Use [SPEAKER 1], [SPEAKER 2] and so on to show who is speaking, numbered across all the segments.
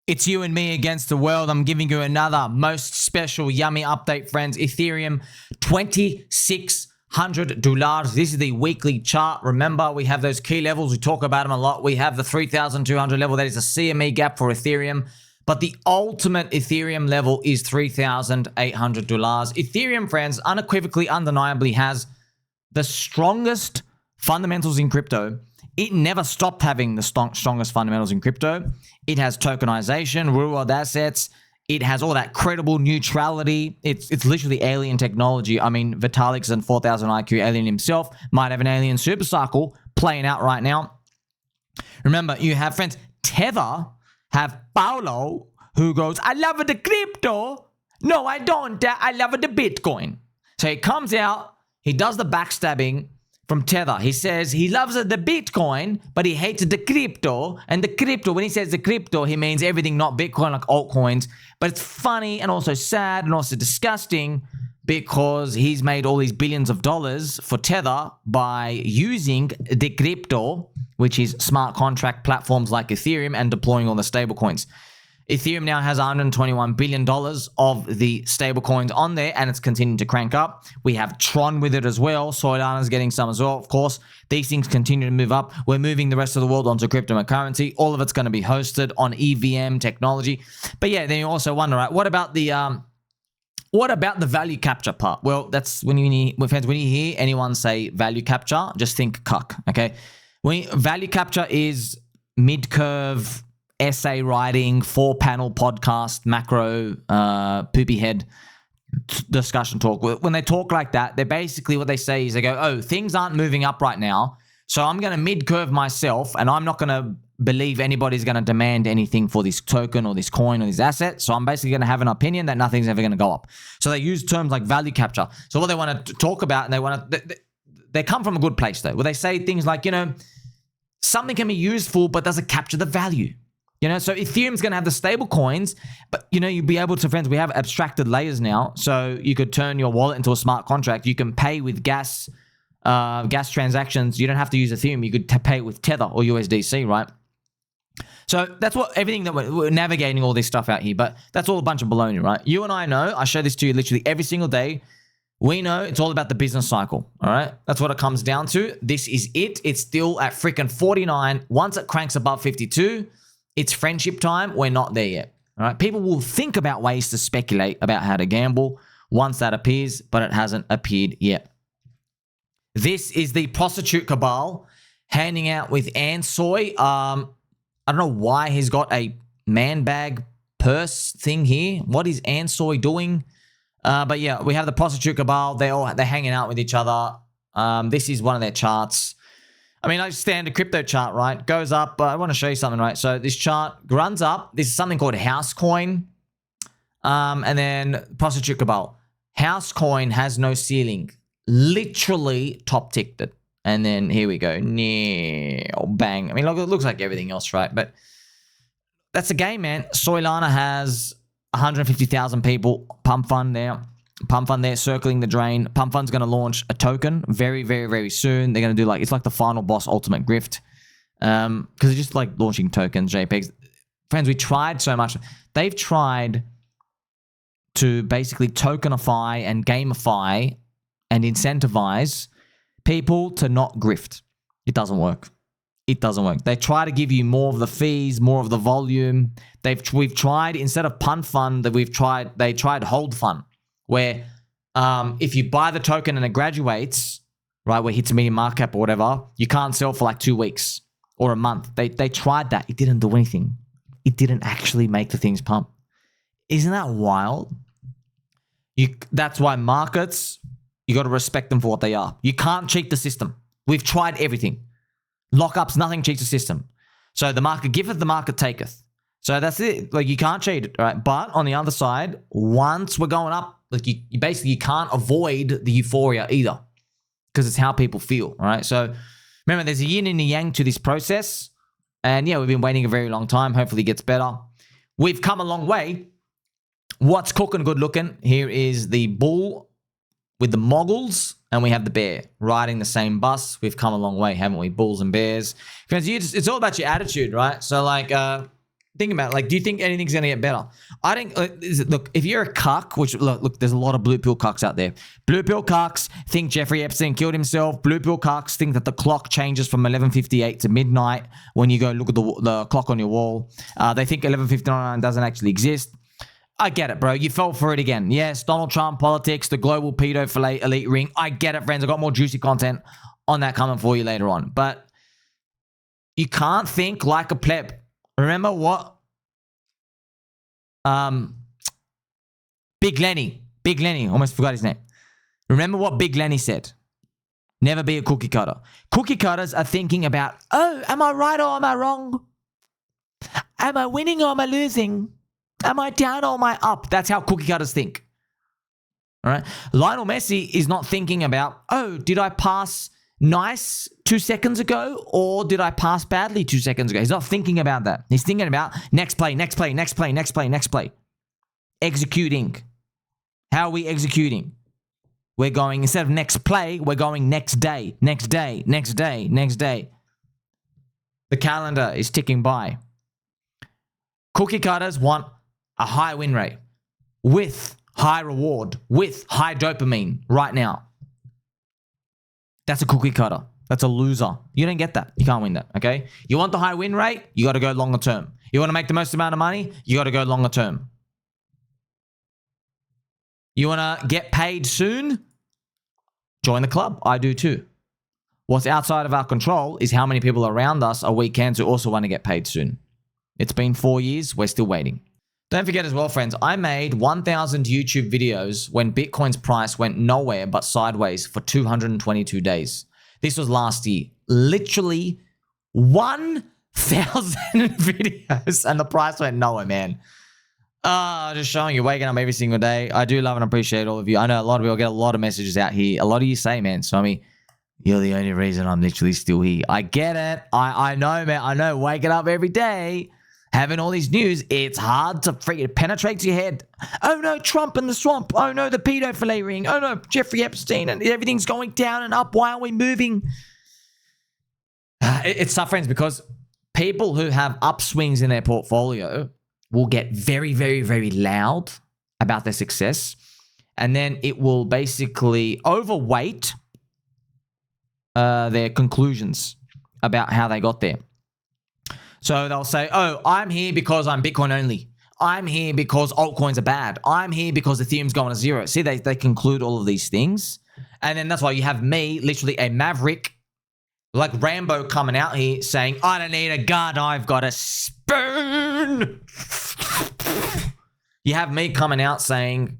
[SPEAKER 1] It's you and me against the world. I'm giving you another most special yummy update, friends. Ethereum, $2,600. This is the weekly chart. Remember, we have those key levels. We talk about them a lot. We have the 3,200 level. That is a CME gap for Ethereum. But the ultimate Ethereum level is $3,800. Ethereum, friends, unequivocally, undeniably has the strongest fundamentals in crypto. It never stopped having the strongest fundamentals in crypto. It has tokenization, real-world assets. It has all that credible neutrality. It's literally alien technology. I mean, Vitalik's and 4,000 IQ alien himself might have an alien super cycle playing out right now. Remember, you have, friends, Tether have Paulo, who goes, I love the crypto. No, I don't. I love the Bitcoin. So he comes out, he does the backstabbing from Tether. He says he loves the Bitcoin, but he hates the crypto. And the crypto, when he says the crypto, he means everything not Bitcoin, like altcoins. But it's funny and also sad and also disgusting because he's made all these billions of dollars for Tether by using the crypto, which is smart contract platforms like Ethereum, and deploying all the stablecoins. Ethereum now has $121 billion of the stablecoins on there, and it's continuing to crank up. We have Tron with it as well. Soylana's getting some as well, of course. These things continue to move up. We're moving the rest of the world onto cryptocurrency. All of it's going to be hosted on EVM technology. But yeah, then you also wonder, right, what about the value capture part? Well, that's when you hear anyone say value capture, just think cuck, okay? Value capture is mid-curve essay writing, 4-panel podcast, macro, poopy head discussion talk. When they talk like that, they're basically, what they say is they go, oh, things aren't moving up right now, so I'm going to mid-curve myself, and I'm not going to believe anybody's going to demand anything for this token or this coin or this asset, so I'm basically going to have an opinion that nothing's ever going to go up. So they use terms like value capture. So what they want to talk about, and they come from a good place, though, where they say things like, something can be useful, but does it capture the value? So Ethereum's going to have the stable coins, but, you'll be able to, friends, we have abstracted layers now. So you could turn your wallet into a smart contract. You can pay with gas transactions. You don't have to use Ethereum. You could pay with Tether or USDC, right? So that's everything that we're navigating all this stuff out here, but that's all a bunch of baloney, right? You and I know, I show this to you literally every single day. We know it's all about the business cycle, all right? That's what it comes down to. This is it. It's still at freaking 49. Once it cranks above 52, it's friendship time. We're not there yet. All right. People will think about ways to speculate about how to gamble once that appears, but it hasn't appeared yet. This is the prostitute cabal handing out with Ansoy. I don't know why he's got a man bag purse thing here. What is Ansoy doing? But yeah, we have the prostitute cabal. They're hanging out with each other. This is one of their charts. I mean, like standard crypto chart, right? Goes up. I want to show you something, right? So this chart runs up. This is something called Housecoin. And then prostitute cabal. Housecoin has no ceiling. Literally top ticked it. And then here we go. Bang. I mean, look, it looks like everything else, right? But that's the game, man. Soylana has 150,000 people. PumpFun there circling the drain. PumpFun's going to launch a token very, very, very soon. They're going to do it's like the final boss ultimate grift. Because they're just like launching tokens, JPEGs. Friends, we tried so much. They've tried to basically tokenify and gamify and incentivize people to not grift. It doesn't work. It doesn't work. They try to give you more of the fees, more of the volume. We've tried, instead of PumpFun, they tried Hold Fun, where if you buy the token and it graduates, right, where it hits a medium market cap or whatever, you can't sell for like 2 weeks or a month. They tried that. It didn't do anything. It didn't actually make the things pump. Isn't that wild? That's why markets, you got to respect them for what they are. You can't cheat the system. We've tried everything. Lockups, nothing cheats the system. So the market giveth, the market taketh. So that's it. Like, you can't cheat it, right? But on the other side, once we're going up, like you can't avoid the euphoria either, because it's how people feel, all right? So remember, there's a yin and a yang to this process. And yeah, we've been waiting a very long time. Hopefully it gets better. We've come a long way. What's cooking good looking? Here is the bull with the moguls, and we have the bear riding the same bus. We've come a long way, haven't we? Bulls and bears. Because it's all about your attitude, right? So like, Think about it. Like, do you think anything's going to get better? I think, look, if you're a cuck, which, look, there's a lot of blue pill cucks out there. Blue pill cucks think Jeffrey Epstein killed himself. Blue pill cucks think that the clock changes from 11:58 to midnight when you go look at the clock on your wall. They think 11:59 doesn't actually exist. I get it, bro. You fell for it again. Yes, Donald Trump, politics, the global pedo elite ring. I get it, friends. I got more juicy content on that coming for you later on. But you can't think like a pleb. Remember what? Big Lenny, almost forgot his name. Remember what Big Lenny said? Never be a cookie cutter. Cookie cutters are thinking about, oh, am I right or am I wrong? Am I winning or am I losing? Am I down or am I up? That's how cookie cutters think. All right. Lionel Messi is not thinking about, oh, did I pass nice 2 seconds ago or did I pass badly 2 seconds ago? He's not thinking about that. He's thinking about next play. Executing. How are we executing? We're going, instead of next play, we're going next day. The calendar is ticking by. Cookie cutters want a high win rate with high reward, with high dopamine right now. That's a cookie cutter. That's a loser. You don't get that. You can't win that, okay? You want the high win rate? You got to go longer term. You want to make the most amount of money? You got to go longer term. You want to get paid soon? Join the club. I do too. What's outside of our control is how many people around us are weekends who also want to get paid soon. It's been 4 years. We're still waiting. Don't forget as well, friends, I made 1,000 YouTube videos when Bitcoin's price went nowhere but sideways for 222 days. This was last year. Literally 1,000 videos and the price went nowhere, man. Just showing you, waking up every single day. I do love and appreciate all of you. I know a lot of people get a lot of messages out here. A lot of you say, man, Swami, you're the only reason I'm literally still here. I get it. I know, man. I know. Waking up every day, having all these news, it's hard to freaking penetrate to your head. Oh no, Trump in the swamp. Oh no, the pedophile ring. Oh no, Jeffrey Epstein, and everything's going down and up. Why are we moving? It's tough, friends, because people who have upswings in their portfolio will get very, very, very loud about their success. And then it will basically overweight their conclusions about how they got there. So they'll say, oh, I'm here because I'm Bitcoin only. I'm here because altcoins are bad. I'm here because Ethereum's going to zero. See, they conclude all of these things. And then that's why you have me, literally a maverick, like Rambo, coming out here saying, I don't need a gun, I've got a spoon. You have me coming out saying,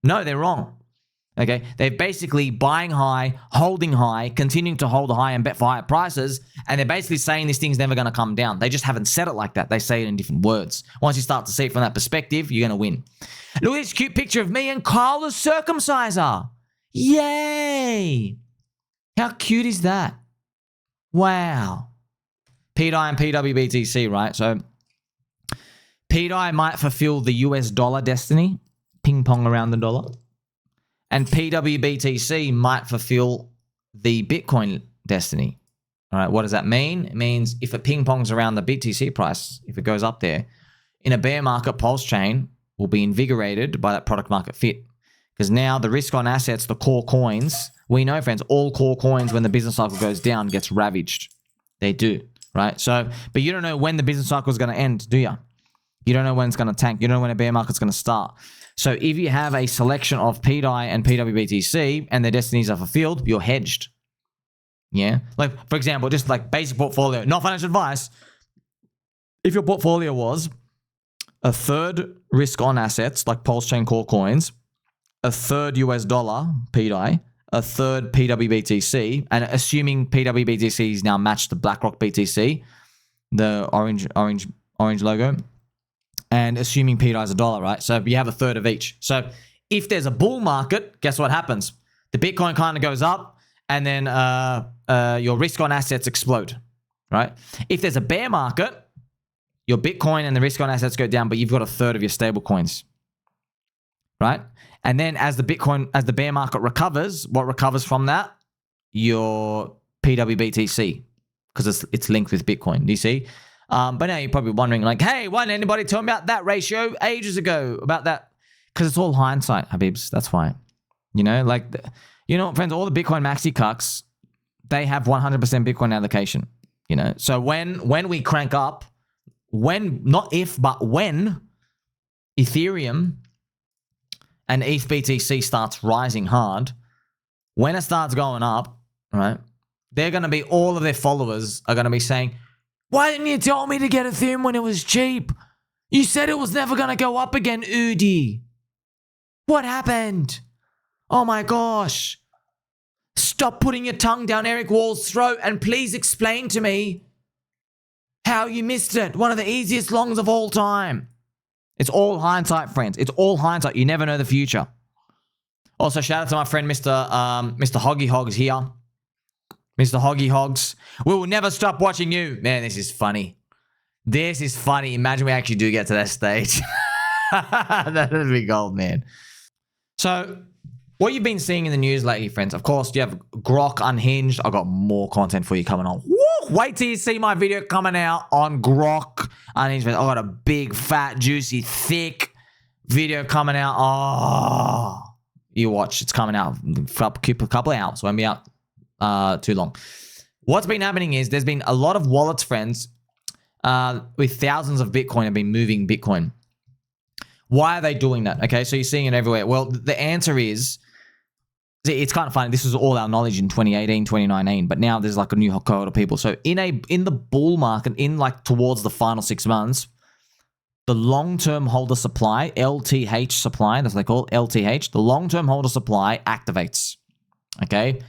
[SPEAKER 1] no, they're wrong. Okay, they're basically buying high, holding high, continuing to hold high and bet for higher prices, and they're basically saying this thing's never going to come down. They just haven't said it like that. They say it in different words. Once you start to see it from that perspective, you're going to win. Look at this cute picture of me and Kyle the circumciser. Yay! How cute is that? Wow. pDAI and pWBTC, right? So pDAI might fulfill the US dollar destiny, ping pong around the dollar. And pWBTC might fulfill the Bitcoin destiny. All right, what does that mean? It means if it ping pongs around the BTC price, if it goes up there, in a bear market, PulseChain will be invigorated by that product market fit. Because now the risk on assets, the core coins, we know, friends, all core coins, when the business cycle goes down, gets ravaged. They do, right? So, but you don't know when the business cycle is going to end, do you? You don't know when it's going to tank. You don't know when a bear market's going to start. So if you have a selection of pDAI and pWBTC and their destinies are fulfilled, you're hedged. Yeah? Like, for example, just like basic portfolio, not financial advice. If your portfolio was a third risk on assets, like PulseChain core coins, a third US dollar, pDAI, a third pWBTC, and assuming pWBTC is now matched to BlackRock BTC, the orange logo, and assuming pDAI is $1, right? So you have a third of each. So if there's a bull market, guess what happens? The Bitcoin kind of goes up, and then your risk on assets explode, right? If there's a bear market, your Bitcoin and the risk on assets go down, but you've got a third of your stable coins, right? And then as the bear market recovers, what recovers from that? Your pWBTC, because it's linked with Bitcoin. Do you see? But now you're probably wondering like, hey, why didn't anybody tell me about that ratio ages ago about that? Because it's all hindsight, Habibs. That's why. You know, like, you know, friends, all the Bitcoin maxi cucks, they have 100% Bitcoin allocation. You know, so when we crank up, not if, but when Ethereum and ETH-BTC starts rising hard, when it starts going up, right, they're going to be, all of their followers are going to be saying, why didn't you tell me to get Ethereum when it was cheap? You said it was never going to go up again, Udi. What happened? Oh my gosh. Stop putting your tongue down Eric Wall's throat and please explain to me how you missed it. One of the easiest longs of all time. It's all hindsight, friends. It's all hindsight. You never know the future. Also, shout out to my friend Mr. Hoggy Hogs here. Mr. Hoggy Hogs. We will never stop watching you. Man, this is funny. This is funny. Imagine we actually do get to that stage. That would be gold, man. So, what you've been seeing in the news lately, friends, of course, you have Grok Unhinged. I've got more content for you coming on. Woo! Wait till you see my video coming out on Grok Unhinged. I've got a big, fat, juicy, thick video coming out. Oh, you watch. It's coming out. Keep a couple of hours. So it won't be out too long. What's been happening is there's been a lot of wallets, friends, with thousands of Bitcoin have been moving Bitcoin. Why are they doing that? Okay, so you're seeing it everywhere. Well, the answer is, it's kind of funny. This was all our knowledge in 2018, 2019, but now there's like a new cohort of people. So in the bull market, in like towards the final 6 months, the long-term holder supply, LTH supply, that's what they call it, LTH, the long-term holder supply activates. Okay,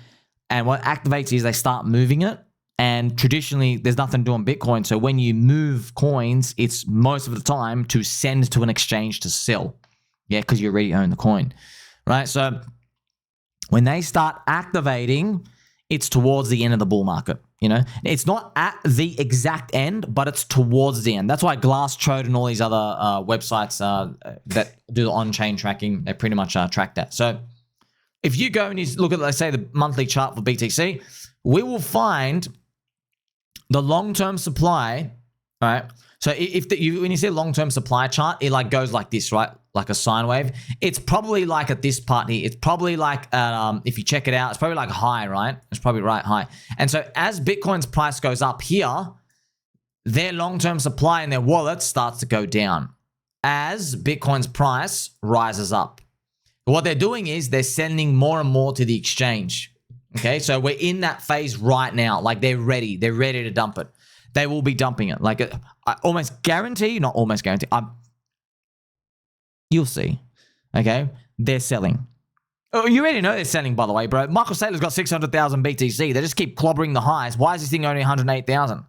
[SPEAKER 1] and what activates is they start moving it. And traditionally, there's nothing to do on Bitcoin. So when you move coins, it's most of the time to send to an exchange to sell. Yeah, because you already own the coin, right? So when they start activating, it's towards the end of the bull market. You know, it's not at the exact end, but it's towards the end. That's why Glassnode and all these other websites that do the on-chain tracking, they pretty much track that. So if you go and you look at, let's say, the monthly chart for BTC, we will find the long-term supply, right? So when you see a long-term supply chart, it like goes like this, right? Like a sine wave. It's probably like at this part here. It's probably like, if you check it out, it's probably like high, right? It's probably right high. And so as Bitcoin's price goes up here, their long-term supply in their wallet starts to go down as Bitcoin's price rises up. What they're doing is they're sending more and more to the exchange. Okay, so we're in that phase right now. Like they're ready to dump it. They will be dumping it. Like I almost guarantee, not almost guarantee, you'll see. Okay, they're selling. Oh, you already know they're selling, by the way, bro. Michael Saylor's got 600,000 BTC. They just keep clobbering the highs. Why is this thing only 108,000?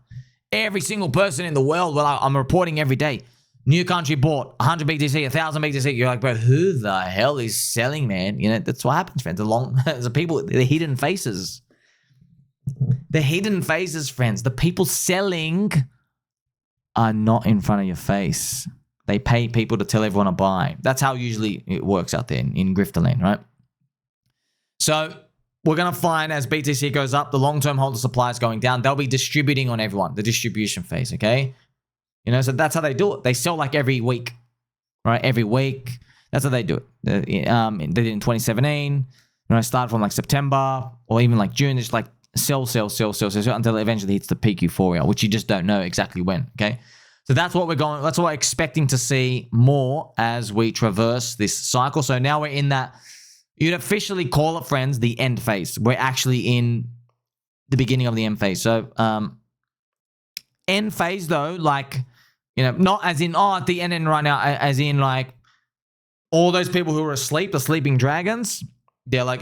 [SPEAKER 1] Every single person in the world, well, I'm reporting every day. New country bought 100 BTC, 1,000 BTC. You're like, bro, who the hell is selling, man? You know, that's what happens, friends. The people, the hidden faces. The hidden faces, friends. The people selling are not in front of your face. They pay people to tell everyone to buy. That's how usually it works out there in Grifterland, right? So we're going to find as BTC goes up, the long-term holder supply is going down. They'll be distributing on everyone, the distribution phase, okay? You know, so that's how they do it. They sell like every week, right? Every week. That's how they do it. They did it in 2017. You know, start from like September or even like June. Just like sell until it eventually hits the peak euphoria, which you just don't know exactly when, okay? So that's what that's what we're expecting to see more as we traverse this cycle. So now we're in that, you'd officially call it, friends, the end phase. We're actually in the beginning of the end phase. So, end phase though, like, you know, not as in, at the end right now, as in like all those people who are asleep, the sleeping dragons, they're like,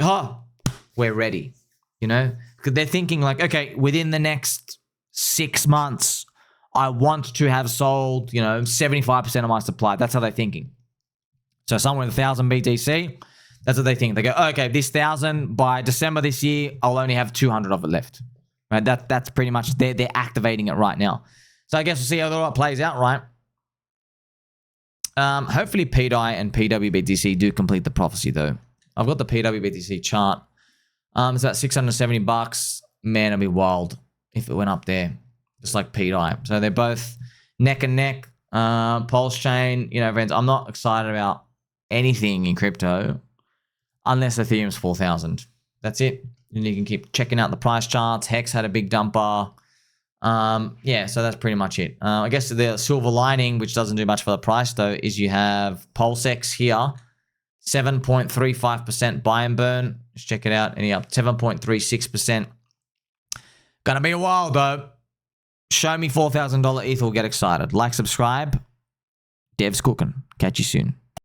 [SPEAKER 1] we're ready, you know? Because they're thinking like, okay, within the next 6 months, I want to have sold, you know, 75% of my supply. That's how they're thinking. So somewhere with 1,000 BTC, that's what they think. They go, okay, this 1,000 by December this year, I'll only have 200 of it left. Right? That's pretty much, they're activating it right now. So I guess we'll see how all that plays out, right? Hopefully pDAI and pWBTC do complete the prophecy though. I've got the pWBTC chart. It's about $670. Man, it'd be wild if it went up there, just like pDAI. So they're both neck and neck. PulseChain, you know, friends, I'm not excited about anything in crypto unless Ethereum's 4,000. That's it. And you can keep checking out the price charts. Hex had a big dumper. Yeah, so that's pretty much it. I guess the silver lining, which doesn't do much for the price though, is you have PulseX here, 7.35% buy and burn. Let's check it out. Any up 7.36%. Gonna be a while though. Show me $4,000 ETH, will get excited. Like, subscribe. Dev's cooking. Catch you soon.